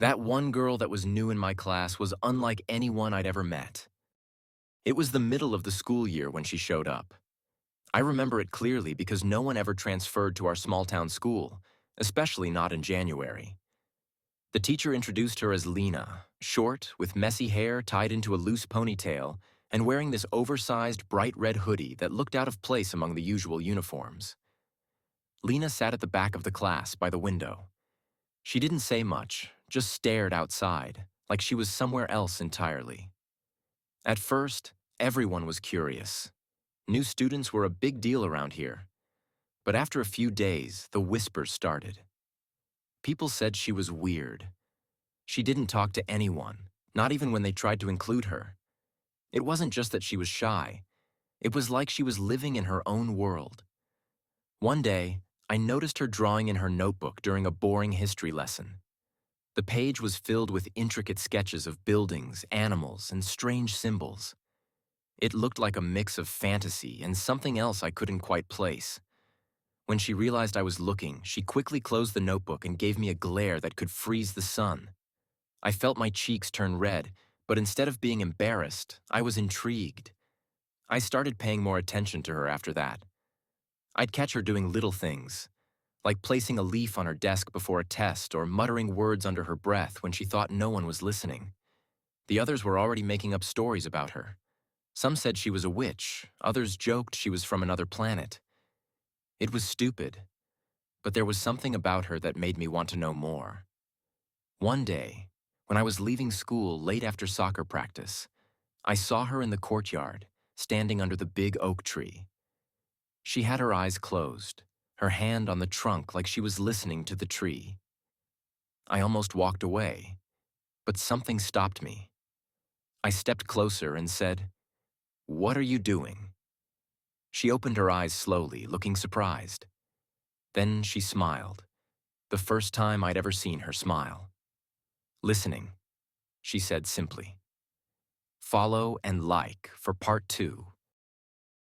That one girl that was new in my class was unlike anyone I'd ever met. It was the middle of the school year when she showed up. I remember it clearly because no one ever transferred to our small-town school, especially not in January. The teacher introduced her as Lena, short, with messy hair tied into a loose ponytail, and wearing this oversized bright red hoodie that looked out of place among the usual uniforms. Lena sat at the back of the class by the window. She didn't say much, just stared outside, like she was somewhere else entirely. At first, everyone was curious. New students were a big deal around here. But after a few days, the whispers started. People said she was weird. She didn't talk to anyone, not even when they tried to include her. It wasn't just that she was shy. It was like she was living in her own world. One day, I noticed her drawing in her notebook during a boring history lesson. The page was filled with intricate sketches of buildings, animals, and strange symbols. It looked like a mix of fantasy and something else I couldn't quite place. When she realized I was looking, she quickly closed the notebook and gave me a glare that could freeze the sun. I felt my cheeks turn red, but instead of being embarrassed, I was intrigued. I started paying more attention to her after that. I'd catch her doing little things, like placing a leaf on her desk before a test or muttering words under her breath when she thought no one was listening. The others were already making up stories about her. Some said she was a witch, others joked she was from another planet. It was stupid, but there was something about her that made me want to know more. One day, when I was leaving school late after soccer practice, I saw her in the courtyard, standing under the big oak tree. She had her eyes closed, her hand on the trunk like she was listening to the tree. I almost walked away, but something stopped me. I stepped closer and said, "What are you doing?" She opened her eyes slowly, looking surprised. Then she smiled, the first time I'd ever seen her smile. "Listening," she said simply. "Follow and like for part 2."